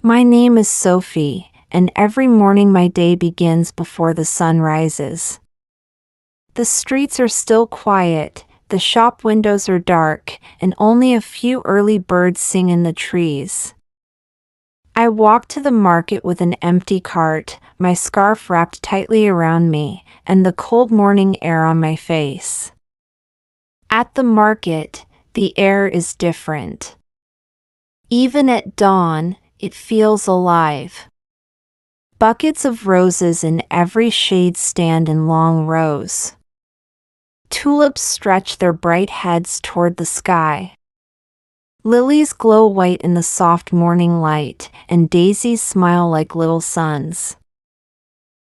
My name is Sophie, and every morning my day begins before the sun rises. The streets are still quiet, the shop windows are dark, and only a few early birds sing in the trees. I walk to the market with an empty cart, my scarf wrapped tightly around me, and the cold morning air on my face. At the market, the air is different. Even at dawn, it feels alive. Buckets of roses in every shade stand in long rows. Tulips stretch their bright heads toward the sky. Lilies glow white in the soft morning light, and daisies smile like little suns.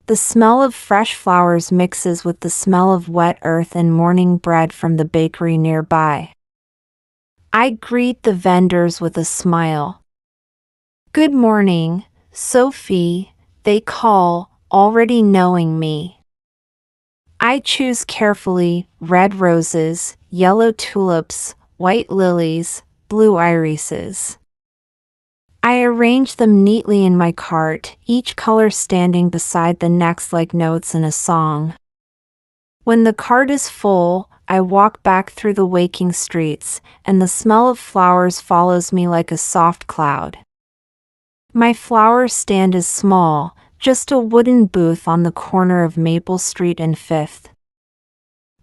The smell of fresh flowers mixes with the smell of wet earth and morning bread from the bakery nearby. I greet the vendors with a smile. "Good morning, Sophie," they call, already knowing me. I choose carefully: red roses, yellow tulips, white lilies, blue irises. I arrange them neatly in my cart, each color standing beside the next like notes in a song. When the cart is full, I walk back through the waking streets, and the smell of flowers follows me like a soft cloud. My flower stand is small, just a wooden booth on the corner of Maple Street and 5th.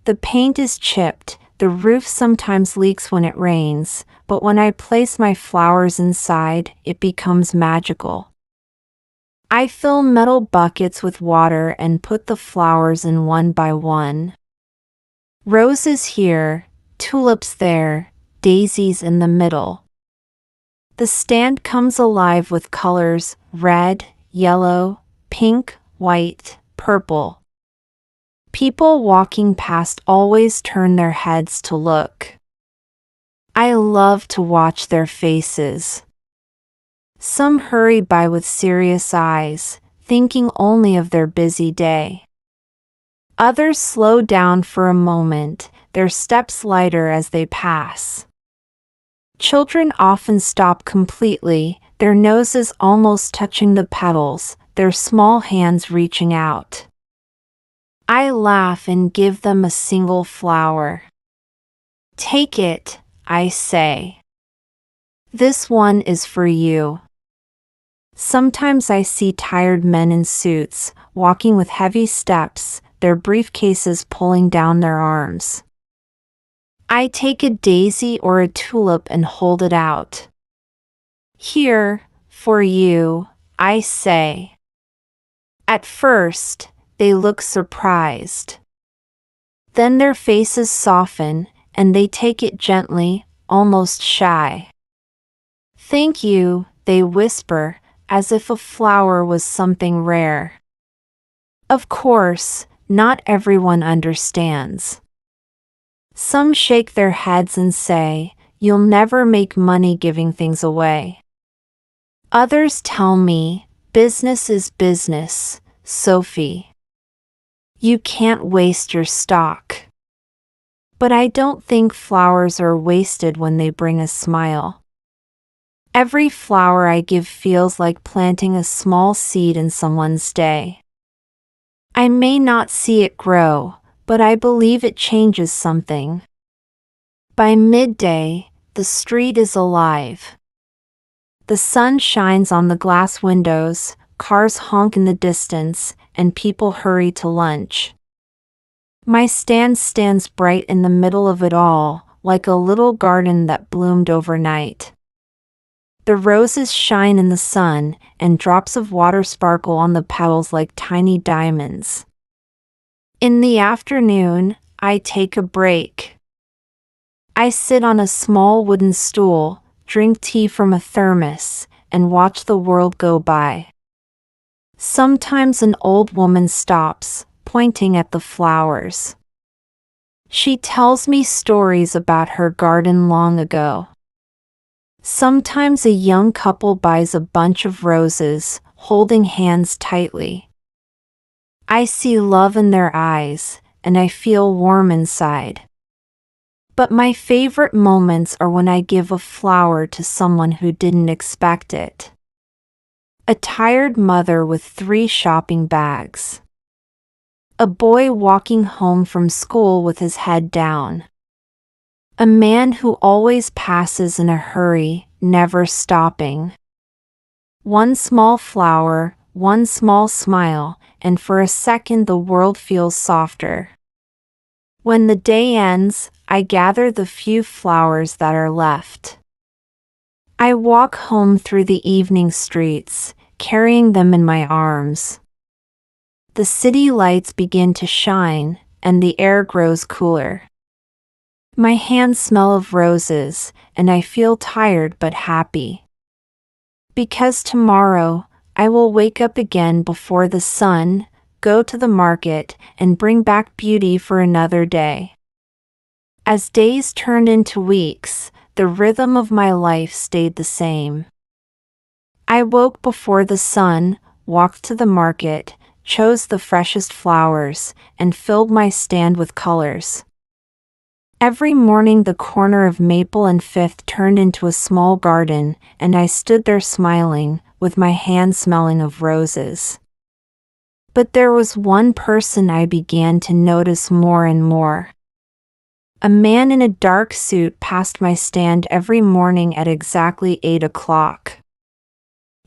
The paint is chipped, the roof sometimes leaks when it rains, but when I place my flowers inside, it becomes magical. I fill metal buckets with water and put the flowers in one by one. Roses here, tulips there, daisies in the middle. The stand comes alive with colors: red, yellow, pink, white, purple. People walking past always turn their heads to look. I love to watch their faces. Some hurry by with serious eyes, thinking only of their busy day. Others slow down for a moment, their steps lighter as they pass. Children often stop completely, their noses almost touching the petals, their small hands reaching out. I laugh and give them a single flower. "Take it," I say. "This one is for you." Sometimes I see tired men in suits, walking with heavy steps, their briefcases pulling down their arms. I take a daisy or a tulip and hold it out. "Here, for you," I say. At first, they look surprised. Then their faces soften, and they take it gently, almost shy. "Thank you," they whisper, as if a flower was something rare. Of course, not everyone understands. Some shake their heads and say, "You'll never make money giving things away." Others tell me, "Business is business, Sophie. You can't waste your stock." But I don't think flowers are wasted when they bring a smile. Every flower I give feels like planting a small seed in someone's day. I may not see it grow, but I believe it changes something. By midday, the street is alive. The sun shines on the glass windows, cars honk in the distance, and people hurry to lunch. My stand stands bright in the middle of it all, like a little garden that bloomed overnight. The roses shine in the sun, and drops of water sparkle on the petals like tiny diamonds. In the afternoon, I take a break. I sit on a small wooden stool, drink tea from a thermos, and watch the world go by. Sometimes an old woman stops, pointing at the flowers. She tells me stories about her garden long ago. Sometimes a young couple buys a bunch of roses, holding hands tightly. I see love in their eyes, and I feel warm inside. But my favorite moments are when I give a flower to someone who didn't expect it. A tired mother with 3 shopping bags. A boy walking home from school with his head down. A man who always passes in a hurry, never stopping. One small flower, one small smile, and for a second the world feels softer. When the day ends, I gather the few flowers that are left. I walk home through the evening streets, carrying them in my arms. The city lights begin to shine, and the air grows cooler. My hands smell of roses, and I feel tired but happy. Because tomorrow, I will wake up again before the sun, go to the market, and bring back beauty for another day. As days turned into weeks, the rhythm of my life stayed the same. I woke before the sun, walked to the market, chose the freshest flowers, and filled my stand with colors. Every morning the corner of Maple and Fifth turned into a small garden, and I stood there smiling, with my hands smelling of roses. But there was one person I began to notice more and more. A man in a dark suit passed my stand every morning at exactly 8 o'clock.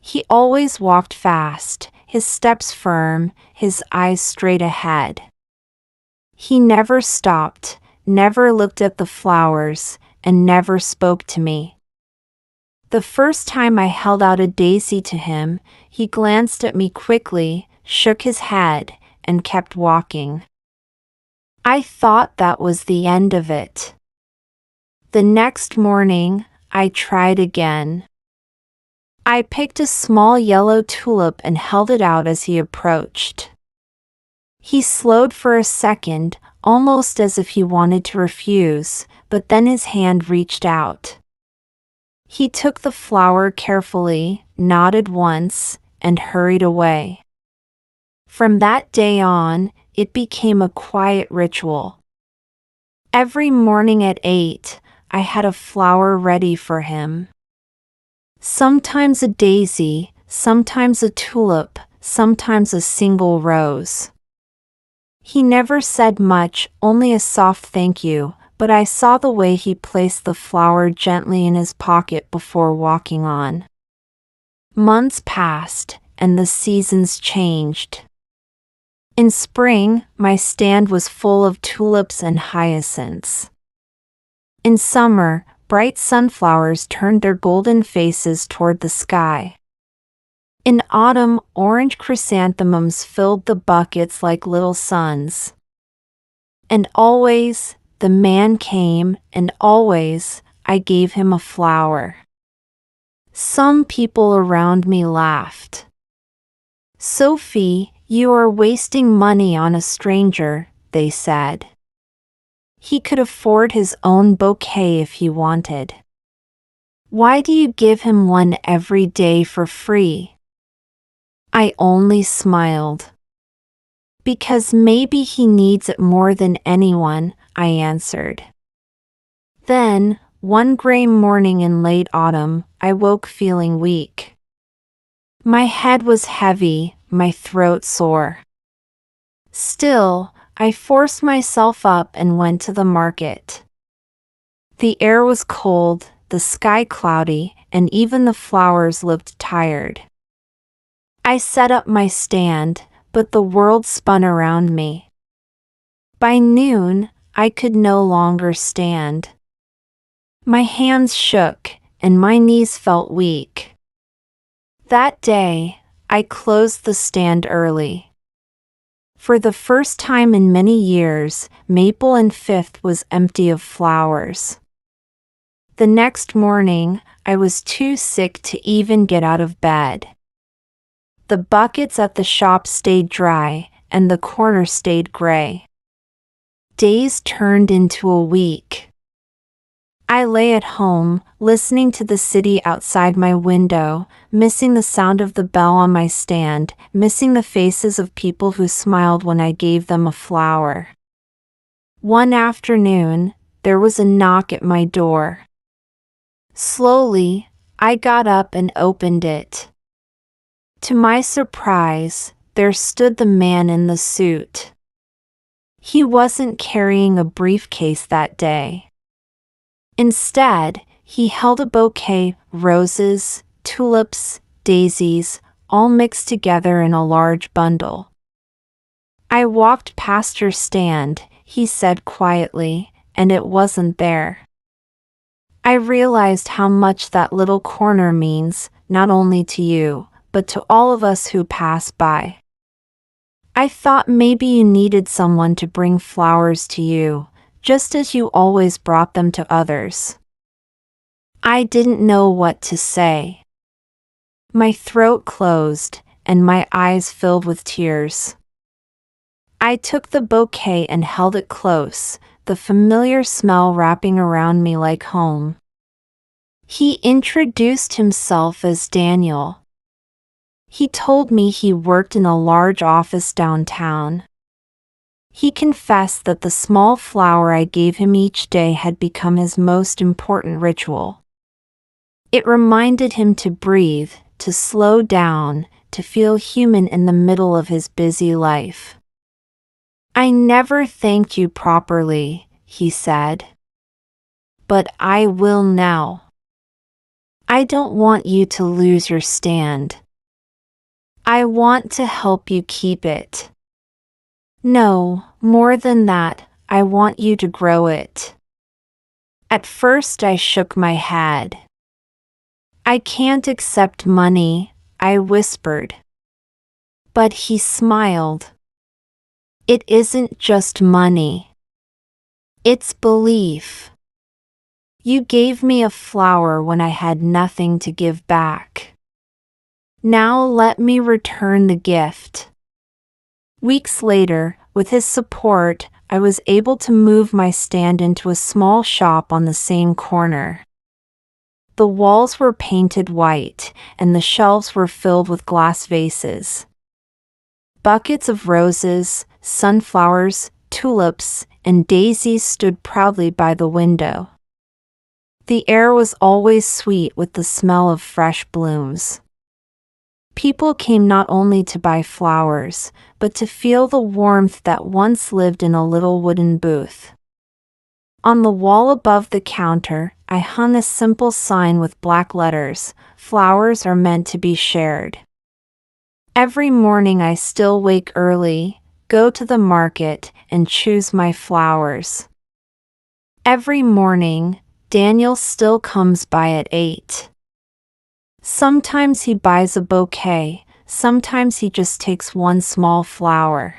He always walked fast, his steps firm, his eyes straight ahead. He never stopped, never looked at the flowers, and never spoke to me. The first time I held out a daisy to him, he glanced at me quickly, shook his head, and kept walking. I thought that was the end of it. The next morning, I tried again. I picked a small yellow tulip and held it out as he approached. He slowed for a second, almost as if he wanted to refuse, but then his hand reached out. He took the flower carefully, nodded once, and hurried away. From that day on, it became a quiet ritual. Every morning at 8, I had a flower ready for him. Sometimes a daisy, sometimes a tulip, sometimes a single rose. He never said much, only a soft thank you, but I saw the way he placed the flower gently in his pocket before walking on. Months passed, and the seasons changed. In spring, my stand was full of tulips and hyacinths. In summer, bright sunflowers turned their golden faces toward the sky. In autumn, orange chrysanthemums filled the buckets like little suns. And always, the man came, and always, I gave him a flower. Some people around me laughed. "Sophie, you are wasting money on a stranger," they said. He could afford his own bouquet if he wanted. Why do you give him one every day for free? I only smiled. Because maybe he needs it more than anyone, I answered. Then, one gray morning in late autumn, I woke feeling weak. My head was heavy, my throat sore. Still, I forced myself up and went to the market. The air was cold, the sky cloudy, and even the flowers looked tired. I set up my stand, but the world spun around me. By noon, I could no longer stand. My hands shook, and my knees felt weak. That day, I closed the stand early. For the first time in many years, Maple and Fifth was empty of flowers. The next morning, I was too sick to even get out of bed. The buckets at the shop stayed dry, and the corner stayed gray. Days turned into a week. I lay at home, listening to the city outside my window, missing the sound of the bell on my stand, missing the faces of people who smiled when I gave them a flower. One afternoon, there was a knock at my door. Slowly, I got up and opened it. To my surprise, there stood the man in the suit. He wasn't carrying a briefcase that day. Instead, he held a bouquet, roses, tulips, daisies, all mixed together in a large bundle. "I walked past your stand," he said quietly, "and it wasn't there." I realized how much that little corner means, not only to you, but to all of us who pass by. I thought maybe you needed someone to bring flowers to you, just as you always brought them to others. I didn't know what to say. My throat closed, and my eyes filled with tears. I took the bouquet and held it close, the familiar smell wrapping around me like home. He introduced himself as Daniel. He told me he worked in a large office downtown. He confessed that the small flower I gave him each day had become his most important ritual. It reminded him to breathe, to slow down, to feel human in the middle of his busy life. "I never thanked you properly," he said. "But I will now. I don't want you to lose your stand. I want to help you keep it. No, more than that, I want you to grow it." At first I shook my head. "I can't accept money," I whispered. But he smiled. "It isn't just money. It's belief. You gave me a flower when I had nothing to give back. Now let me return the gift." Weeks later, with his support, I was able to move my stand into a small shop on the same corner. The walls were painted white, and the shelves were filled with glass vases. Buckets of roses, sunflowers, tulips, and daisies stood proudly by the window. The air was always sweet with the smell of fresh blooms. People came not only to buy flowers, but to feel the warmth that once lived in a little wooden booth. On the wall above the counter, I hung a simple sign with black letters: "Flowers are meant to be shared." Every morning I still wake early, go to the market, and choose my flowers. Every morning, Daniel still comes by at 8. Sometimes he buys a bouquet, sometimes he just takes one small flower.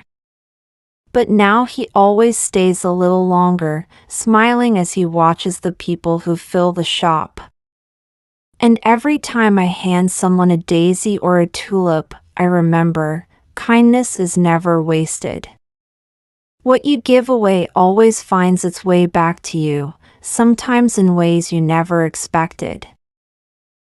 But now he always stays a little longer, smiling as he watches the people who fill the shop. And every time I hand someone a daisy or a tulip, I remember, kindness is never wasted. What you give away always finds its way back to you, sometimes in ways you never expected.